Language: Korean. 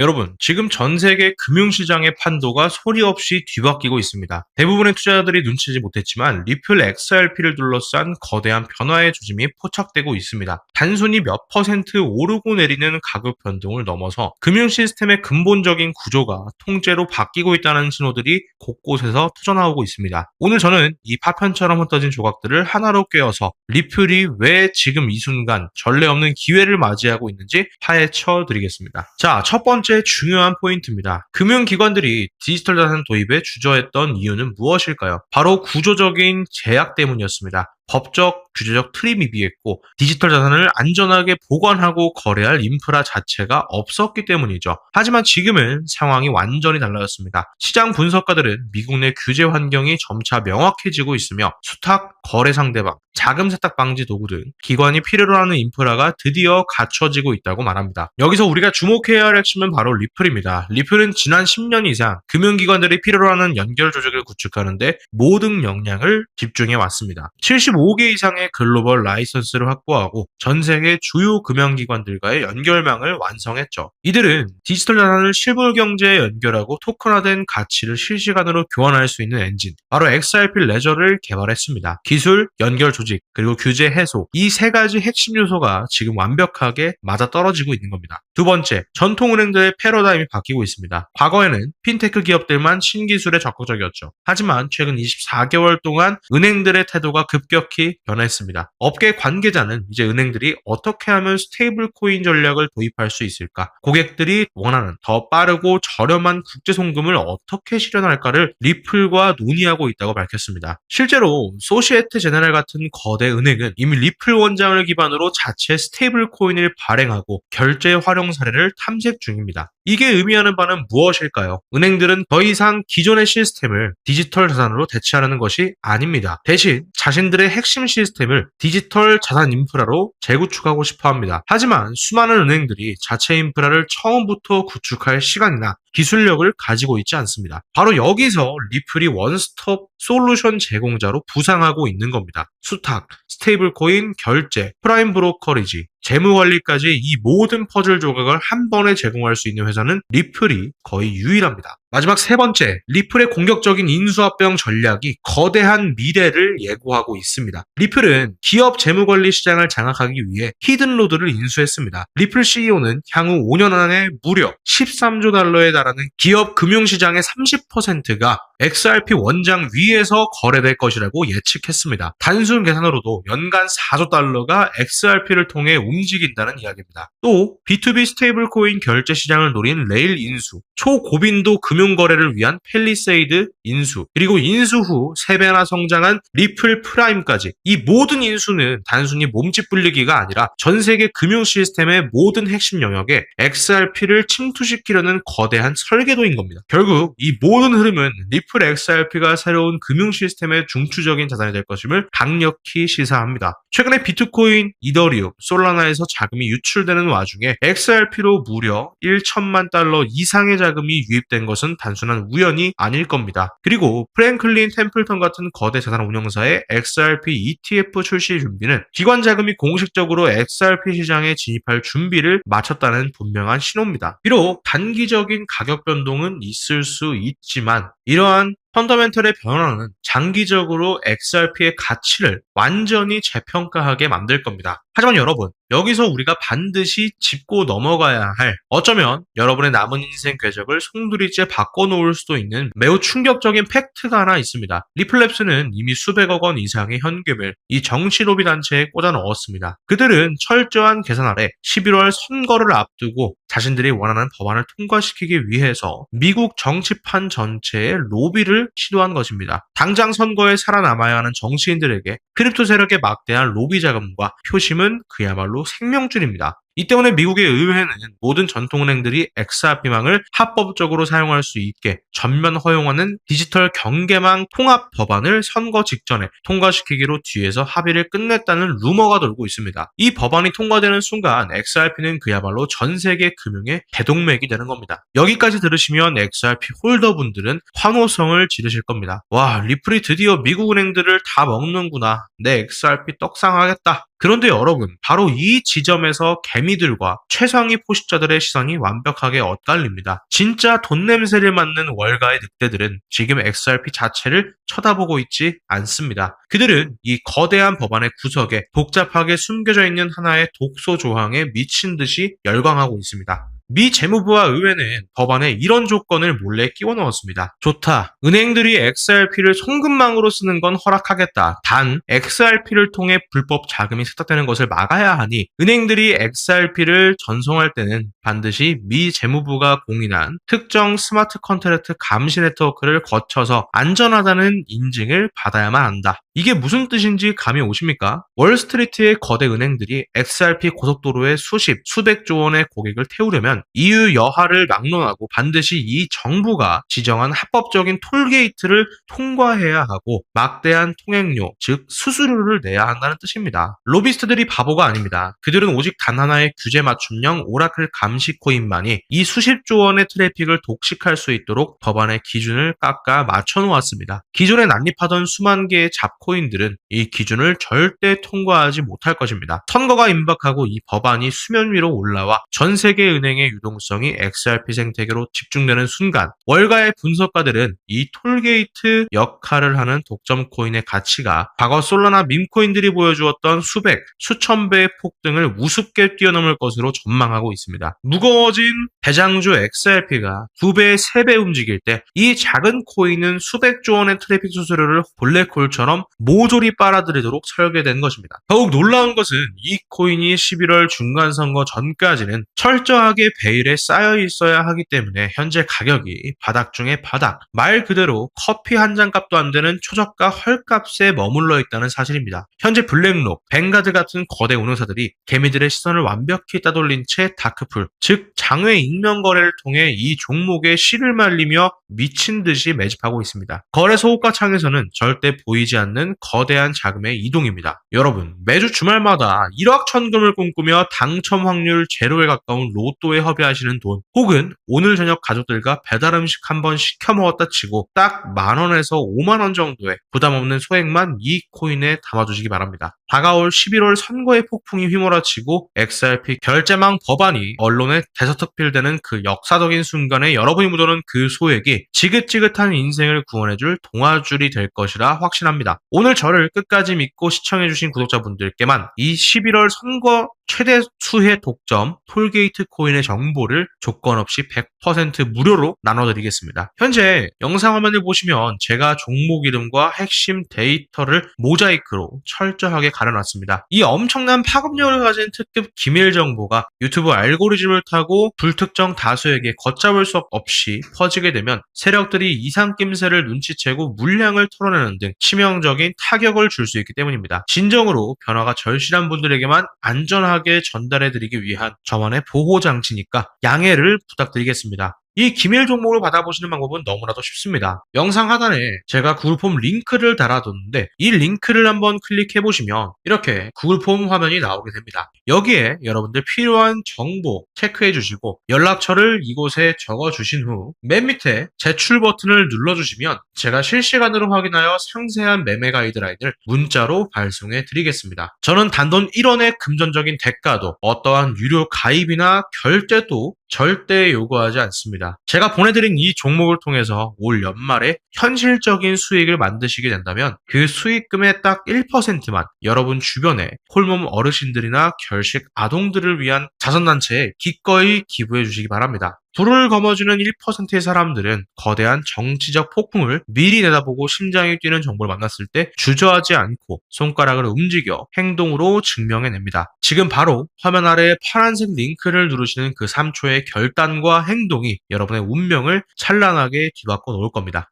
여러분, 지금 전 세계 금융시장의 판도가 소리 없이 뒤바뀌고 있습니다. 대부분의 투자자들이 눈치채지 못했지만 리플 XRP를 둘러싼 거대한 변화의 조짐이 포착되고 있습니다. 단순히 몇 퍼센트 오르고 내리는 가격 변동을 넘어서 금융 시스템의 근본적인 구조가 통째로 바뀌고 있다는 신호들이 곳곳에서 터져나오고 있습니다. 오늘 저는 이 파편처럼 흩어진 조각들을 하나로 꿰어서 리플이 왜 지금 이 순간 전례 없는 기회를 맞이하고 있는지 파헤쳐 드리겠습니다. 자, 첫 번째 중요한 포인트입니다. 금융기관들이 디지털 자산 도입에 주저했던 이유는 무엇일까요? 바로 구조적인 제약 때문이었습니다. 법적, 규제적 틀이 미비했고 디지털 자산을 안전하게 보관하고 거래할 인프라 자체가 없었기 때문이죠. 하지만 지금은 상황이 완전히 달라졌습니다. 시장 분석가들은 미국 내 규제 환경이 점차 명확해지고 있으며 수탁, 거래 상대방, 자금 세탁 방지 도구 등 기관이 필요로 하는 인프라가 드디어 갖춰지고 있다고 말합니다. 여기서 우리가 주목해야 할 핵심은 바로 리플입니다. 리플은 지난 10년 이상 금융기관들이 필요로 하는 연결 조직을 구축하는데 모든 역량을 집중해 왔습니다. 75개 이상의 글로벌 라이선스를 확보하고 전 세계 주요 금융기관들과의 연결망을 완성했죠. 이들은 디지털 자산을 실물 경제에 연결하고 토큰화된 가치를 실시간으로 교환할 수 있는 엔진, 바로 XRP 레저를 개발했습니다. 기술, 연결 조직, 그리고 규제 해소, 이 세 가지 핵심 요소가 지금 완벽하게 맞아떨어지고 있는 겁니다. 두 번째, 전통은행들의 패러다임이 바뀌고 있습니다. 과거에는 핀테크 기업들만 신기술에 적극적이었죠. 하지만 최근 24개월 동안 은행들의 태도가 급격히 변했습니다. 업계 관계자는 이제 은행들이 어떻게 하면 스테이블 코인 전략을 도입할 수 있을까? 고객들이 원하는 더 빠르고 저렴한 국제 송금을 어떻게 실현할까를 리플과 논의하고 있다고 밝혔습니다. 실제로 소시에테 제네랄 같은 거대 은행은 이미 리플 원장을 기반으로 자체 스테이블 코인을 발행하고 결제 활용 사례를 탐색 중입니다. 이게 의미하는 바는 무엇일까요? 은행들은 더 이상 기존의 시스템을 디지털 자산으로 대체하려는 것이 아닙니다. 대신 자신들의 핵심 시스템을 디지털 자산 인프라로 재구축하고 싶어 합니다. 하지만 수많은 은행들이 자체 인프라를 처음부터 구축할 시간이나 기술력을 가지고 있지 않습니다. 바로 여기서 리플이 원스톱 솔루션 제공자로 부상하고 있는 겁니다. 수탁, 스테이블 코인, 결제, 프라임 브로커리지, 재무관리까지 이 모든 퍼즐 조각을 한 번에 제공할 수 있는 회사는 리플이 거의 유일합니다. 마지막 세 번째, 리플의 공격적인 인수합병 전략이 거대한 미래를 예고하고 있습니다. 리플은 기업 재무관리 시장을 장악하기 위해 히든로드를 인수했습니다. 리플 CEO는 향후 5년 안에 무려 13조 달러에 달하는 기업 금융시장의 30%가 XRP 원장 위에서 거래될 것이라고 예측했습니다. 단순 계산으로도 연간 4조 달러가 XRP를 통해 움직인다는 이야기입니다. 또 B2B 스테이블 코인 결제 시장을 노린 레일 인수, 초고빈도 금융거래를 위한 펠리세이드 인수, 그리고 인수 후 3배나 성장한 리플 프라임까지, 이 모든 인수는 단순히 몸집 불리기가 아니라 전 세계 금융 시스템의 모든 핵심 영역에 XRP를 침투시키려는 거대한 설계도인 겁니다. 결국 이 모든 흐름은 리플 XRP가 새로운 금융 시스템의 중추적인 자산이 될 것임을 강력히 시사합니다. 최근에 비트코인, 이더리움, 솔라나에서 자금이 유출되는 와중에 XRP로 무려 1천만 달러 이상의 자금이 유입된 것은 단순한 우연이 아닐 겁니다. 그리고 프랭클린 템플턴 같은 거대 자산 운용사의 XRP ETF 출시 준비는 기관 자금이 공식적으로 XRP 시장에 진입할 준비를 마쳤다는 분명한 신호입니다. 비록 단기적인 가격 변동은 있을 수 있지만 이러한 펀더멘털의 변화는 장기적으로 XRP의 가치를 완전히 재평가하게 만들 겁니다. 하지만 여러분, 여기서 우리가 반드시 짚고 넘어가야 할, 어쩌면 여러분의 남은 인생 궤적을 송두리째 바꿔놓을 수도 있는 매우 충격적인 팩트가 하나 있습니다. 리플랩스는 이미 수백억 원 이상의 현금을 이 정치로비 단체에 꽂아 넣었습니다. 그들은 철저한 계산 아래 11월 선거를 앞두고 자신들이 원하는 법안을 통과시키기 위해서 미국 정치판 전체에 로비를 시도한 것입니다. 당장 선거에 살아남아야 하는 정치인들에게 크립토 세력의 막대한 로비 자금과 표심은 그야말로 생명줄입니다. 이 때문에 미국의 의회는 모든 전통은행들이 XRP망을 합법적으로 사용할 수 있게 전면 허용하는 디지털 경계망 통합 법안을 선거 직전에 통과시키기로 뒤에서 합의를 끝냈다는 루머가 돌고 있습니다. 이 법안이 통과되는 순간 XRP는 그야말로 전 세계 금융의 대동맥이 되는 겁니다. 여기까지 들으시면 XRP 홀더분들은 환호성을 지르실 겁니다. 와, 리플이 드디어 미국 은행들을 다 먹는구나. 내 XRP 떡상하겠다. 그런데 여러분, 바로 이 지점에서 개미들과 최상위 포식자들의 시선이 완벽하게 엇갈립니다. 진짜 돈 냄새를 맡는 월가의 늑대들은 지금 XRP 자체를 쳐다보고 있지 않습니다. 그들은 이 거대한 법안의 구석에 복잡하게 숨겨져 있는 하나의 독소 조항에 미친 듯이 열광하고 있습니다. 미 재무부와 의회는 법안에 이런 조건을 몰래 끼워 넣었습니다. 좋다. 은행들이 XRP를 송금망으로 쓰는 건 허락하겠다. 단, XRP를 통해 불법 자금이 세탁되는 것을 막아야 하니 은행들이 XRP를 전송할 때는 반드시 미 재무부가 공인한 특정 스마트 컨트랙트 감시 네트워크를 거쳐서 안전하다는 인증을 받아야만 한다. 이게 무슨 뜻인지 감이 오십니까? 월스트리트의 거대 은행들이 XRP 고속도로에 수십, 수백조 원의 고객을 태우려면 EU 여하를 막론하고 반드시 이 정부가 지정한 합법적인 톨게이트를 통과해야 하고 막대한 통행료, 즉 수수료를 내야 한다는 뜻입니다. 로비스트들이 바보가 아닙니다. 그들은 오직 단 하나의 규제 맞춤형 오라클 감시 코인만이 이 수십조 원의 트래픽을 독식할 수 있도록 법안의 기준을 깎아 맞춰놓았습니다. 기존에 난립하던 수만 개의 잡코인들은 이 기준을 절대 통과하지 못할 것입니다. 선거가 임박하고 이 법안이 수면 위로 올라와 전 세계 은행의 유동성이 XRP 생태계로 집중되는 순간 월가의 분석가들은 이 톨게이트 역할을 하는 독점 코인의 가치가 과거 솔라나 밈코인들이 보여주었던 수백, 수천 배의 폭등을 우습게 뛰어넘을 것으로 전망하고 있습니다. 무거워진 대장주 XRP가 2배, 3배 움직일 때 이 작은 코인은 수백조 원의 트래픽 수수료를 블랙홀처럼 모조리 빨아들이도록 설계된 것입니다. 더욱 놀라운 것은 이 코인이 11월 중간선거 전까지는 철저하게 베일에 쌓여 있어야 하기 때문에 현재 가격이 바닥 중에 바닥, 말 그대로 커피 한 잔 값도 안 되는 초저가 헐값에 머물러 있다는 사실입니다. 현재 블랙록, 뱅가드 같은 거대 운용사들이 개미들의 시선을 완벽히 따돌린 채 다크풀, 즉 장외 익명 거래를 통해 이 종목에 씨를 말리며 미친 듯이 매집하고 있습니다. 거래소 호가창에서는 절대 보이지 않는 거대한 자금의 이동입니다. 여러분, 매주 주말마다 일확천금을 꿈꾸며 당첨 확률 제로에 가까운 로또에 허비하시는 돈, 혹은 오늘 저녁 가족들과 배달 음식 한번 시켜 먹었다 치고 딱 10,000원에서 50,000원 정도의 부담 없는 소액만 이 코인에 담아두시기 바랍니다. 다가올 11월 선거의 폭풍이 휘몰아치고 XRP 결제망 법안이 언론에 대서특필되는 그 역사적인 순간에 여러분이 묻어놓은 그 소액이 지긋지긋한 인생을 구원해줄 동아줄이 될 것이라 확신합니다. 오늘 저를 끝까지 믿고 시청해주신 구독자분들께만 이 11월 선거 최대 수혜 독점 톨게이트 코인의 정보를 조건 없이 100% 무료로 나눠드리겠습니다. 현재 영상 화면을 보시면 제가 종목 이름과 핵심 데이터를 모자이크로 철저하게 가려놨습니다. 이 엄청난 파급력을 가진 특급 기밀 정보가 유튜브 알고리즘을 타고 불특정 다수에게 걷잡을 수 없이 퍼지게 되면 세력들이 이상 낌새를 눈치채고 물량을 털어내는 등 치명적인 타격을 줄 수 있기 때문입니다. 진정으로 변화가 절실한 분들에게만 안전하게 전달해드리기 위한 저만의 보호장치니까 양해를 부탁드리겠습니다. 이 기밀 종목을 받아보시는 방법은 너무나도 쉽습니다. 영상 하단에 제가 구글폼 링크를 달아뒀는데 이 링크를 한번 클릭해보시면 이렇게 구글폼 화면이 나오게 됩니다. 여기에 여러분들 필요한 정보 체크해주시고 연락처를 이곳에 적어주신 후 맨 밑에 제출 버튼을 눌러주시면 제가 실시간으로 확인하여 상세한 매매 가이드라인을 문자로 발송해 드리겠습니다. 저는 단돈 1원의 금전적인 대가도 어떠한 유료 가입이나 결제도 절대 요구하지 않습니다. 제가 보내드린 이 종목을 통해서 올 연말에 현실적인 수익을 만드시게 된다면 그 수익금의 딱 1%만 여러분 주변에 홀몸 어르신들이나 결식 아동들을 위한 자선단체에 기꺼이 기부해 주시기 바랍니다. 불을 거머쥐는 1%의 사람들은 거대한 정치적 폭풍을 미리 내다보고 심장이 뛰는 정보를 만났을 때 주저하지 않고 손가락을 움직여 행동으로 증명해냅니다. 지금 바로 화면 아래 파란색 링크를 누르시는 그 3초의 결단과 행동이 여러분의 운명을 찬란하게 뒤바꿔 놓을 겁니다.